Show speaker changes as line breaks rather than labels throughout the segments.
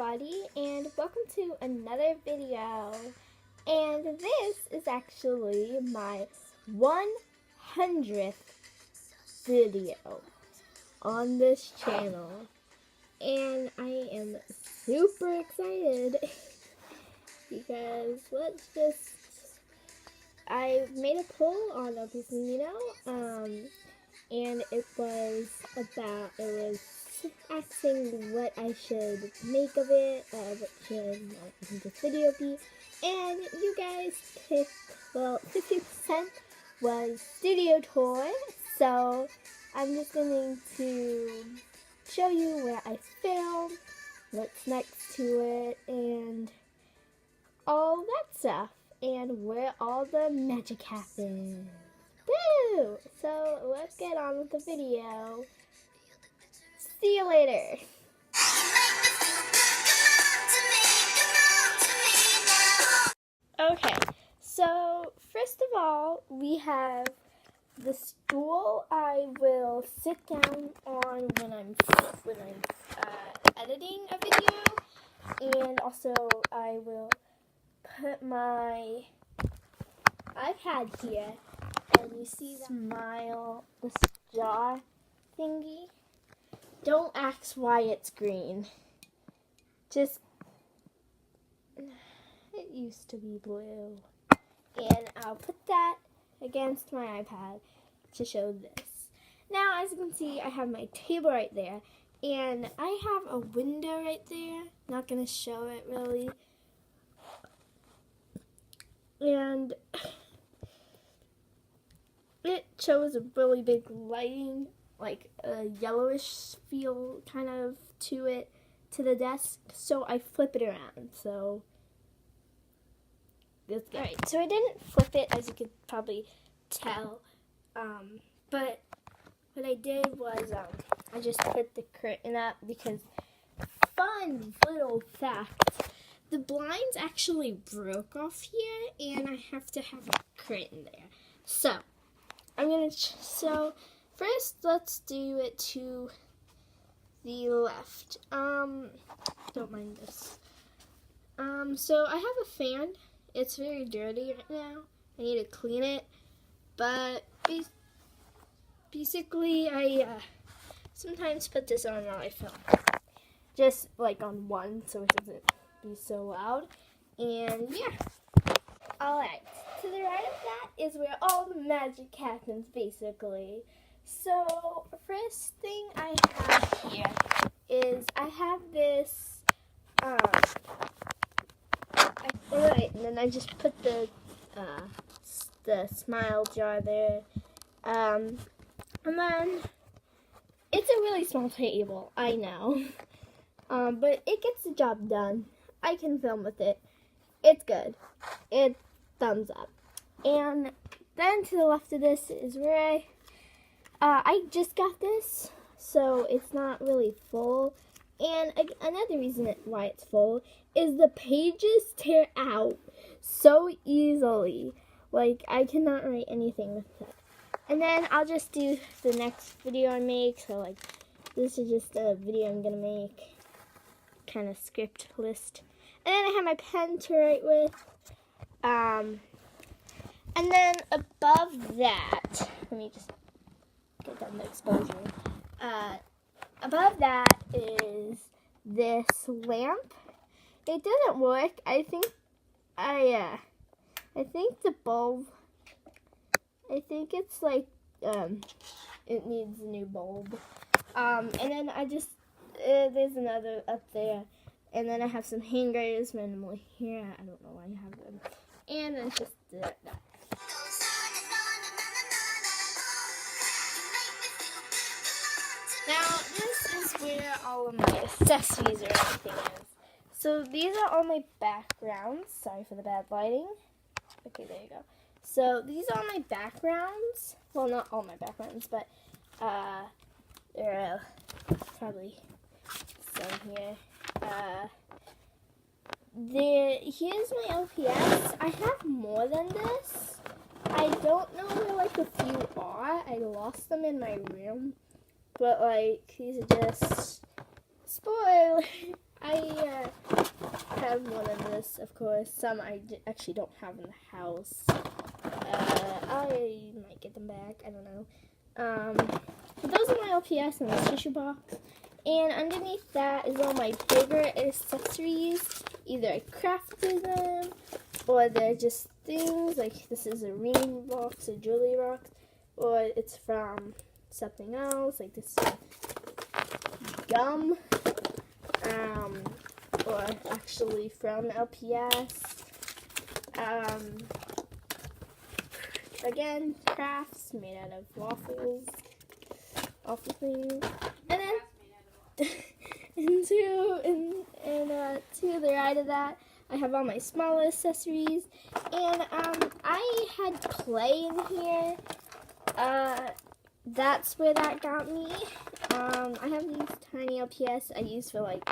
everybody, and welcome to another video. And this is actually my 100th video on this channel, and I am super excited because I made a poll on LPSTube, and it was asking what I should make of it, what should this video be, and you guys picked, 50% was studio tour, so I'm just going to show you where I filmed, what's next to it, and all that stuff, and where all the magic happens. Woo! So let's get on with the video. See you later. Okay, so first of all, we have the stool I will sit down on when I'm editing a video, and also I will put my iPad here, and you see the smile, this jaw thingy. Don't ask why it's green. It used to be blue. And I'll put that against my iPad to show this. Now, as you can see, I have my table right there, and I have a window right there. Not going to show it really. And it shows a really big lighting, like a yellowish feel kind of to it, to the desk, so I flip it around. So that's good. Alright, so I didn't flip it, as you could probably tell, but what I did was I just put the curtain up because, fun little fact, the blinds actually broke off here, and I have to have a curtain there. So first, let's do it to the left. Don't mind this. So I have a fan. It's very dirty right now. I need to clean it. But basically, I sometimes put this on while I film. Just like on one, so it doesn't be so loud. And yeah. Alright. To the right of that is where all the magic happens, basically. So, first thing I have here is I have this, and then I just put the smile jar there, and then it's a really small table, I know, but it gets the job done. I can film with it. It's good. It's thumbs up. And then to the left of this is where I just got this, so it's not really full. And another reason why it's full is the pages tear out so easily. Like, I cannot write anything with it. And then I'll just do the next video I make. So, like, this is just a video I'm going to make, kind of script list. And then I have my pen to write with. And then above that, let me just get down the exposure. Above that is this lamp. It doesn't work. I think the bulb, I think it's like, it needs a new bulb. And then there's another up there. And then I have some hangers randomly here. I don't know why I have them. And then it's just that. Now, this is where all of my accessories or everything is. So, these are all my backgrounds. Sorry for the bad lighting. Okay, there you go. So, these are all my backgrounds. Well, not all my backgrounds, but there are probably some here. Here's my LPS. I have more than this. I don't know where, like, a few are. I lost them in my room. But, like, these are just, spoiler, I have one of this, of course. Some I actually don't have in the house. I might get them back. I don't know. But those are my LPS in this tissue box. And underneath that is all my favorite accessories. Either I crafted them, or they're just things. Like this is a ring box, a jewelry box, or it's from something else. Like this is gum. Or actually from LPS. Again, crafts made out of waffle things. And then to the right of that, I have all my smaller accessories. And I had clay in here. That's where that got me. I have these tiny LPS I use for like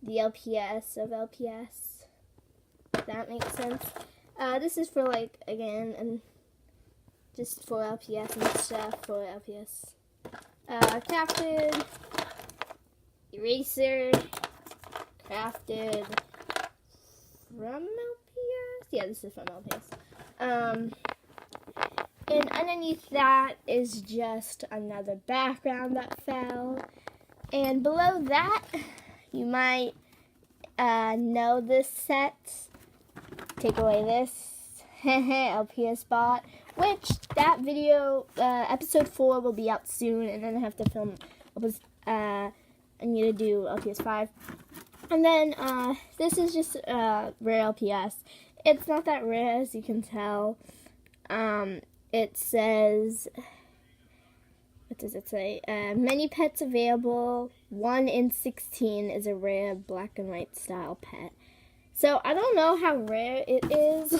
the LPS of LPS. If that makes sense. This is for like, again, and just for LPS and stuff for LPS. Crafted, eraser, crafted from LPS. Yeah, this is from LPS. And underneath that is just another background that fell. And below that, you might know this set. Take away this. LPS bot. Which, that video, episode 4 will be out soon. And then I have to film, I need to do LPS 5. And then, this is just rare LPS. It's not that rare, as you can tell. It says, what does it say? Many pets available. 1 in 16 is a rare black and white style pet. So I don't know how rare it is.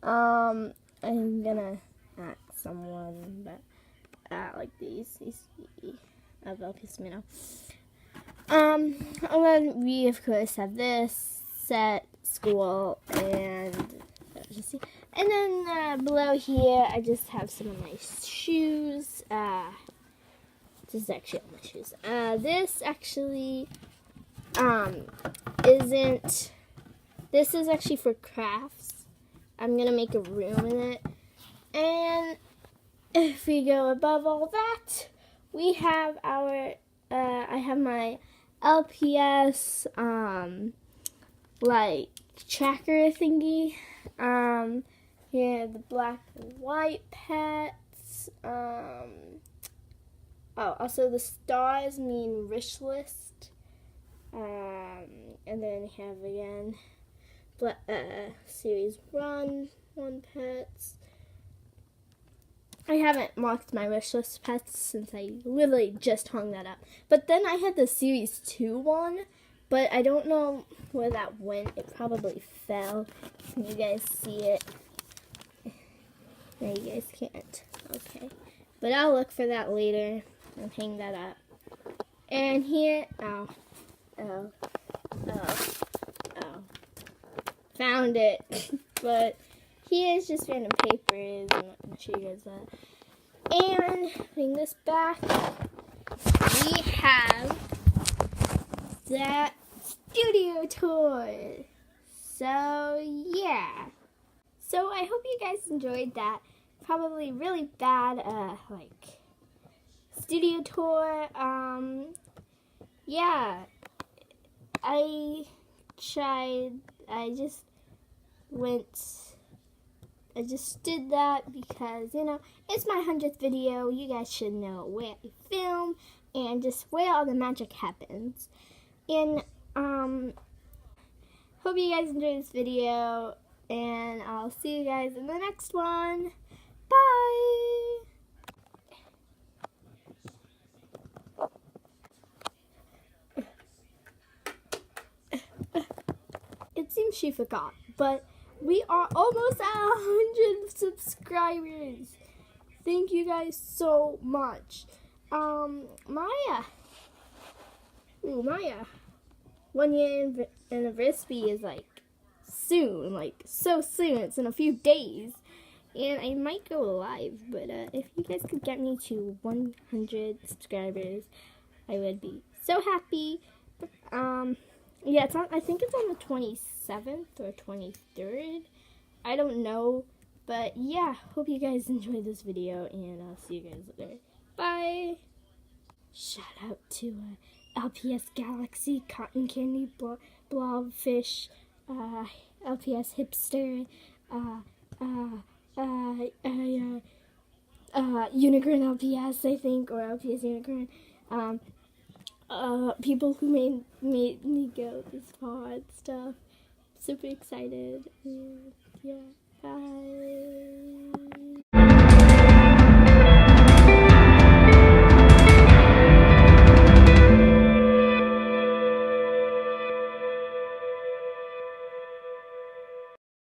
I'm gonna ask someone, but like these of LPS Mino. And then we of course have this set, school, and and then below here, I just have some of my shoes. This is actually all my shoes. This actually isn't. This is actually for crafts. I'm gonna make a room in it. And if we go above all that, we have our. I have my LPS like tracker thingy. Here the black and white pets. Also the stars mean wish list. And then we have again series 1 pets. I haven't marked my wish list pets since I literally just hung that up. But then I had the series 2 one, but I don't know where that went. It probably fell. Can you guys see it? No, you guys can't. Okay. But I'll look for that later and hang that up. And here, found it. But here's just random papers. I'm not going to show you guys that. And bring this back. We have that studio tour. So, yeah. So, I hope you guys enjoyed that. Probably really bad, studio tour. Yeah. I just did that because, it's my 100th video. You guys should know where I film and just where all the magic happens. And, hope you guys enjoyed this video, and I'll see you guys in the next one. Bye! It seems she forgot, but we are almost at 100 subscribers. Thank you guys so much. Maya, 1 year anniversary is soon, so soon. It's in a few days, and I might go live. But if you guys could get me to 100 subscribers, I would be so happy. Yeah, it's on. I think it's on the 27th or 23rd. I don't know, but yeah. Hope you guys enjoyed this video, and I'll see you guys later. Bye. Shout out to LPS Galaxy, Cotton Candy, Blobfish, LPS Hipster, Unicorn LPS, I think, or LPS Unicorn. People who made me go this far and stuff. Super excited. And yeah, bye.